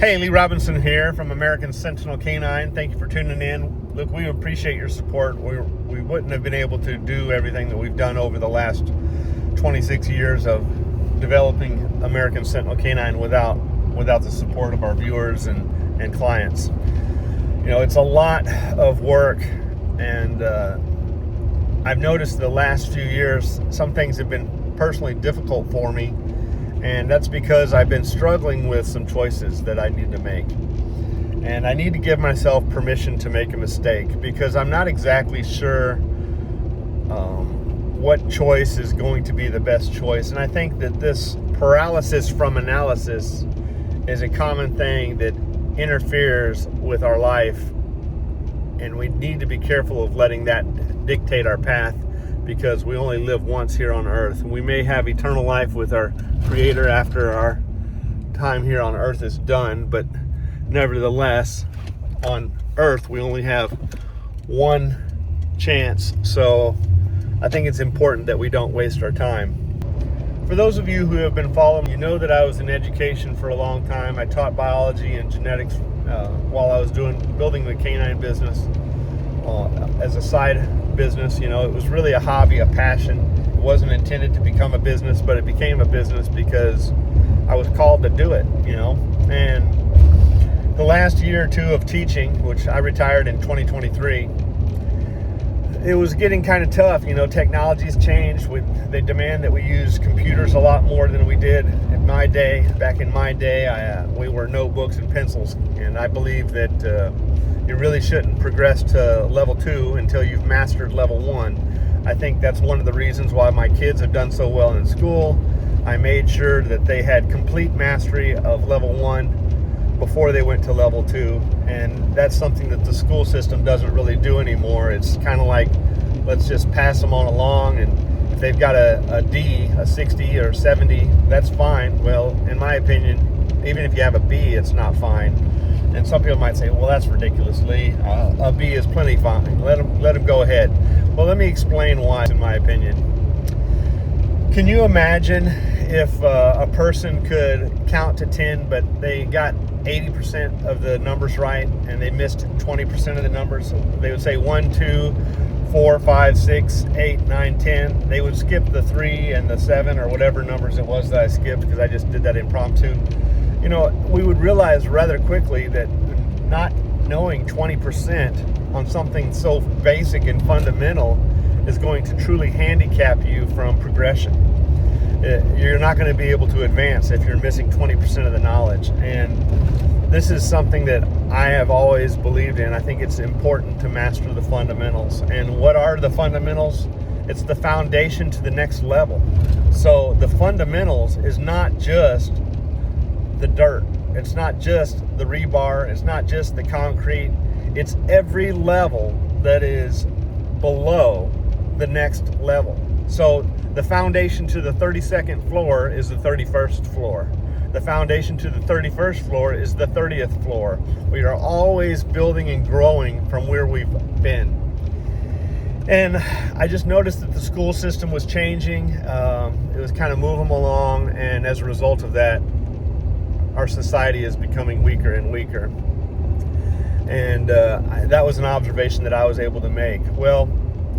Hey, Lee Robinson here from American Sentinel Canine. Thank you for tuning in. Look, we appreciate your support. We wouldn't have been able to do everything that we've done over the last 26 years of developing American Sentinel Canine without the support of our viewers and clients. You know, it's a lot of work, and I've noticed the last few years some things have been personally difficult for me. And that's because I've been struggling with some choices that I need to make. And I need to give myself permission to make a mistake, because I'm not exactly sure what choice is going to be the best choice. And I think that this paralysis from analysis is a common thing that interferes with our life. And we need to be careful of letting that dictate our path, because we only live once here on earth. We may have eternal life with our Creator after our time here on earth is done, but nevertheless, on earth we only have one chance. So I think it's important that we don't waste our time. For those of you who have been following, you know that I was in education for a long time. I taught biology and genetics while I was building the canine business as a side business. You know, it was really a hobby, a passion. It wasn't intended to become a business, but it became a business because I was called to do it, you know. And the last year or two of teaching, which I retired in 2023, it was getting kind of tough. You know, technology's changed. They demand that we use computers a lot more than we did in my day. Back in my day, we were notebooks and pencils, and I believe that you really shouldn't progress to level 2 until you've mastered level 1. I think that's one of the reasons why my kids have done so well in school. I made sure that they had complete mastery of level 1 before they went to level 2, and that's something that the school system doesn't really do anymore. It's kind of like, let's just pass them on along, and if they've got a D, a 60 or 70, that's fine. Well, in my opinion, even if you have a B, it's not fine. And some people might say, well, that's ridiculous, Lee. A B is plenty fine. Let them go ahead. Well, let me explain why, in my opinion. Can you imagine if a person could count to 10, but they got 80% of the numbers right, and they missed 20% of the numbers? So they would say 1, 2, 4, 5, 6, 8, 9, 10. They would skip the 3 and the 7 or whatever numbers it was that I skipped, because I just did that impromptu. You know, we would realize rather quickly that not knowing 20% on something so basic and fundamental is going to truly handicap you from progression. You're not going to be able to advance if you're missing 20% of the knowledge. And this is something that I have always believed in. I think it's important to master the fundamentals. And what are the fundamentals? It's the foundation to the next level. So the fundamentals is not just the dirt. It's not just the rebar. It's not just the concrete. It's every level that is below the next level. So the foundation to the 32nd floor is the 31st floor. The foundation to the 31st floor is the 30th floor. We are always building and growing from where we've been. And I just noticed that the school system was changing. It was kind of moving along, and as a result of that, our society is becoming weaker and weaker. And that was an observation that I was able to make. Well,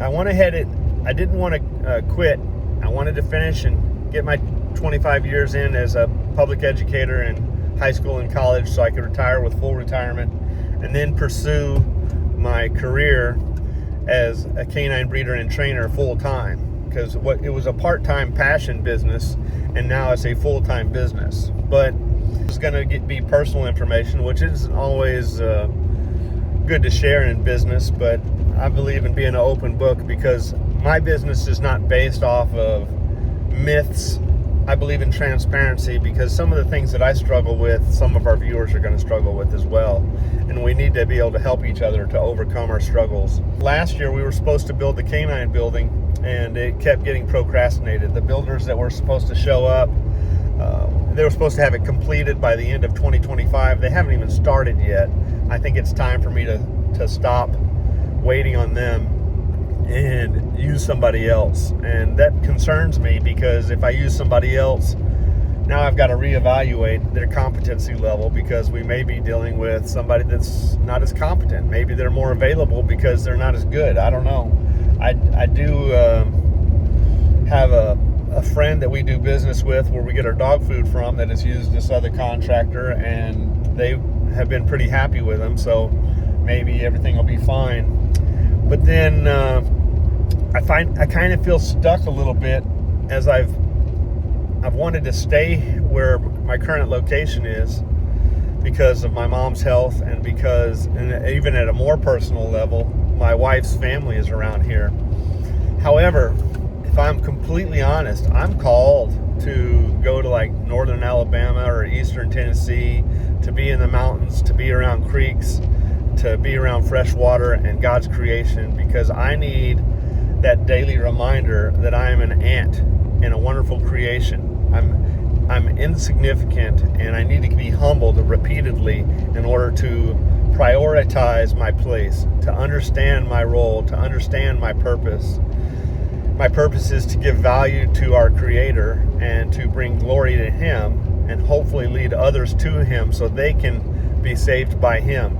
I went ahead and I didn't want to quit. I wanted to finish and get my 25 years in as a public educator in high school and college, so I could retire with full retirement, and then pursue my career as a canine breeder and trainer full-time, because it was a part-time passion business, and now it's a full-time business. But it's going to be personal information, which isn't always good to share in business, but I believe in being an open book, because my business is not based off of myths. I believe in transparency, because some of the things that I struggle with, some of our viewers are going to struggle with as well. And we need to be able to help each other to overcome our struggles. Last year, we were supposed to build the canine building, and it kept getting procrastinated. The builders that were supposed to show up, they were supposed to have it completed by the end of 2025. They haven't even started yet. I think it's time for me to stop waiting on them and use somebody else. And that concerns me, because if I use somebody else, now I've got to reevaluate their competency level, because we may be dealing with somebody that's not as competent. Maybe they're more available because they're not as good. I don't know. I do have a friend that we do business with where we get our dog food from that has used this other contractor, and they have been pretty happy with them, so maybe everything will be fine. But then I kind of feel stuck a little bit, as I've wanted to stay where my current location is because of my mom's health, and because, and even at a more personal level, my wife's family is around here. However, if I'm completely honest, I'm called to go to like northern Alabama or eastern Tennessee, to be in the mountains, to be around creeks, to be around fresh water and God's creation, because I need that daily reminder that I am an ant in a wonderful creation. I'm insignificant, and I need to be humbled repeatedly in order to prioritize my place, to understand my role, to understand my purpose. My purpose is to give value to our Creator and to bring glory to Him, and hopefully lead others to Him so they can be saved by Him.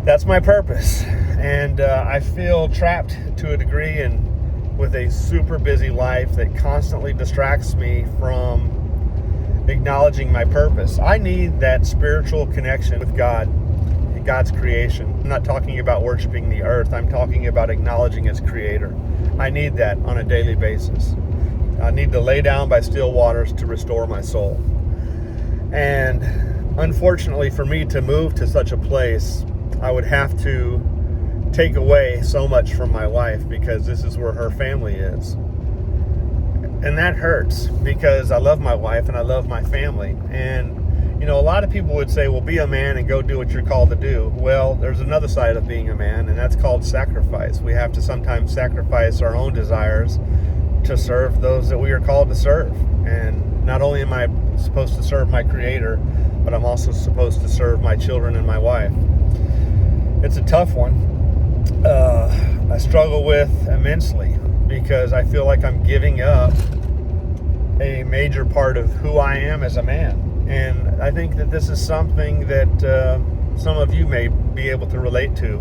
That's my purpose. And I feel trapped to a degree with a super busy life that constantly distracts me from acknowledging my purpose. I need that spiritual connection with God, God's creation. I'm not talking about worshiping the earth. I'm talking about acknowledging its creator. I need that on a daily basis. I need to lay down by still waters to restore my soul. And unfortunately for me to move to such a place, I would have to take away so much from my wife, because this is where her family is. And that hurts, because I love my wife and I love my family. And you know, a lot of people would say, well, be a man and go do what you're called to do. Well, there's another side of being a man, and that's called sacrifice. We have to sometimes sacrifice our own desires to serve those that we are called to serve. And not only am I supposed to serve my Creator, but I'm also supposed to serve my children and my wife. It's a tough one. I struggle with immensely, because I feel like I'm giving up a major part of who I am as a man. And I think that this is something that some of you may be able to relate to.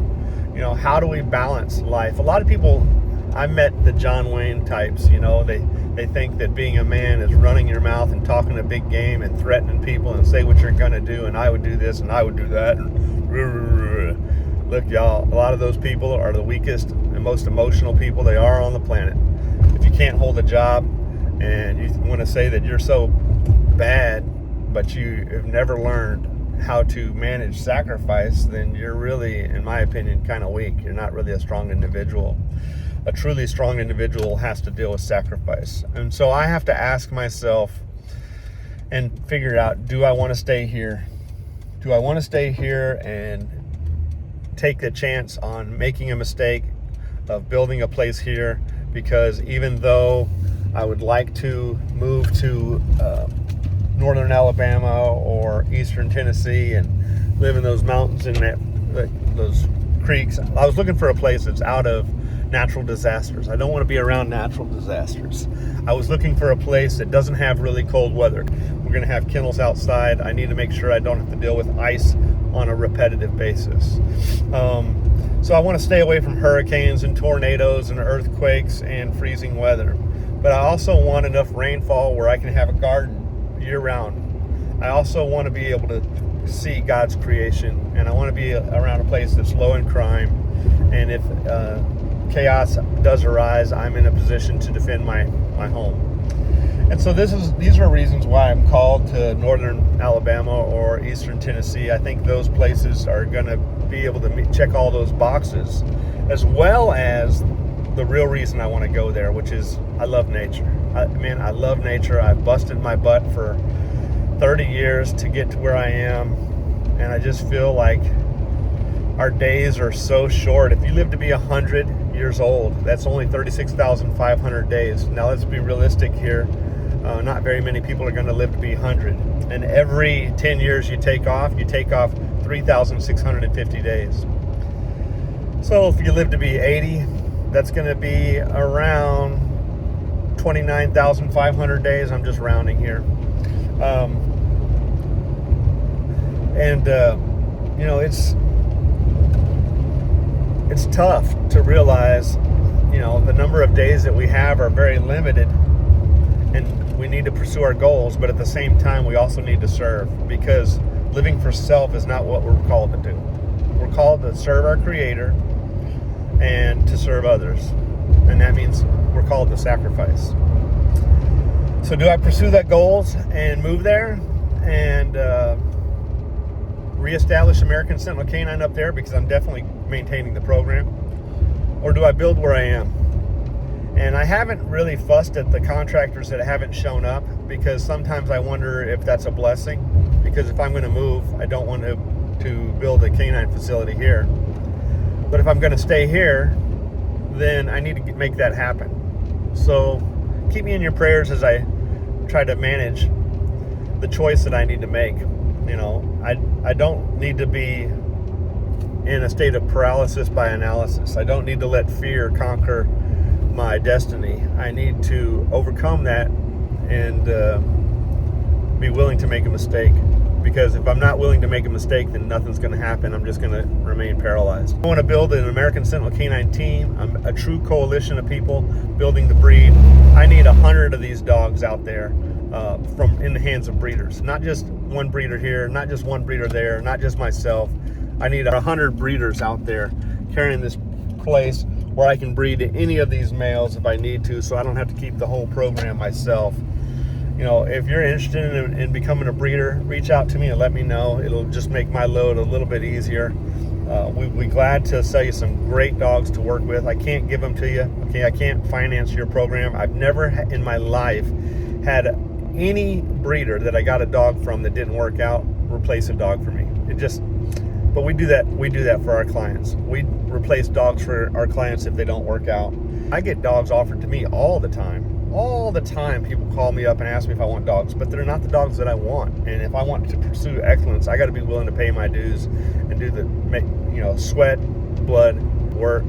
You know, how do we balance life? A lot of people, I met the John Wayne types, you know, they think that being a man is running your mouth and talking a big game and threatening people and say what you're going to do, and I would do this and I would do that. Look, y'all, a lot of those people are the weakest and most emotional people they are on the planet. If you can't hold a job and you want to say that you're so bad, but you have never learned how to manage sacrifice, then you're really, in my opinion, kind of weak. You're not really a strong individual. A truly strong individual has to deal with sacrifice. And so I have to ask myself and figure out, do I want to stay here? Do I want to stay here and take the chance on making a mistake of building a place here? Because even though I would like to move to northern Alabama or eastern Tennessee and live in those mountains and those creeks, I was looking for a place that's out of natural disasters. I don't want to be around natural disasters. I was looking for a place that doesn't have really cold weather. We're going to have kennels outside. I need to make sure I don't have to deal with ice on a repetitive basis. So I want to stay away from hurricanes and tornadoes and earthquakes and freezing weather. But I also want enough rainfall where I can have a garden year-round. I also want to be able to see God's creation, and I want to be around a place that's low in crime. And if chaos does arise, I'm in a position to defend my home. And so these are reasons why I'm called to northern Alabama or eastern Tennessee. I think those places are going to be able to check all those boxes, as well as the real reason I want to go there, which is I love nature. I love nature. I've busted my butt for 30 years to get to where I am, and I just feel like our days are so short. If you live to be 100 years old, that's only 36,500 days. Now let's be realistic here. Not very many people are going to live to be 100. And every 10 years you take off 3,650 days. So if you live to be 80, that's going to be around 29,500 days. I'm just rounding here. You know, it's tough to realize, you know, the number of days that we have are very limited, and we need to pursue our goals, but at the same time we also need to serve, because living for self is not what we're called to do. We're called to serve our Creator and to serve others, and that means we're called to sacrifice. So do I pursue that goals and move there and reestablish American Sentinel Canine up there, because I'm definitely maintaining the program? Or do I build where I am? And I haven't really fussed at the contractors that haven't shown up, because sometimes I wonder if that's a blessing, because if I'm going to move, I don't want to build a canine facility here. But if I'm going to stay here, then I need to make that happen. So keep me in your prayers as I try to manage the choice that I need to make. You know, I don't need to be in a state of paralysis by analysis. I don't need to let fear conquer my destiny. I need to overcome that and be willing to make a mistake. Because if I'm not willing to make a mistake, then nothing's going to happen. I'm just going to remain paralyzed. I want to build an American Sentinel Canine team. I'm a true coalition of people building the breed. I need 100 of these dogs out there from in the hands of breeders. Not just one breeder here, not just one breeder there, not just myself. I need 100 breeders out there carrying this place where I can breed any of these males if I need to, so I don't have to keep the whole program myself. You know, if you're interested in becoming a breeder, reach out to me and let me know. It'll just make my load a little bit easier. We'd be glad to sell you some great dogs to work with. I can't give them to you. Okay, I can't finance your program. I've never in my life had any breeder that I got a dog from that didn't work out replace a dog for me. But we do that for our clients. We replace dogs for our clients if they don't work out. I get dogs offered to me all the time. All the time people call me up and ask me if I want dogs, but they're not the dogs that I want. And if I want to pursue excellence, I got to be willing to pay my dues and do the, you know, sweat, blood, work,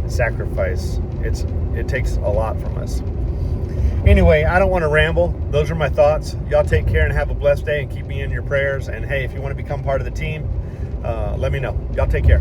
sacrifice. It takes a lot from us. Anyway, I don't want to ramble. Those are my thoughts. Y'all take care and have a blessed day, and keep me in your prayers. And hey, if you want to become part of the team, let me know. Y'all take care.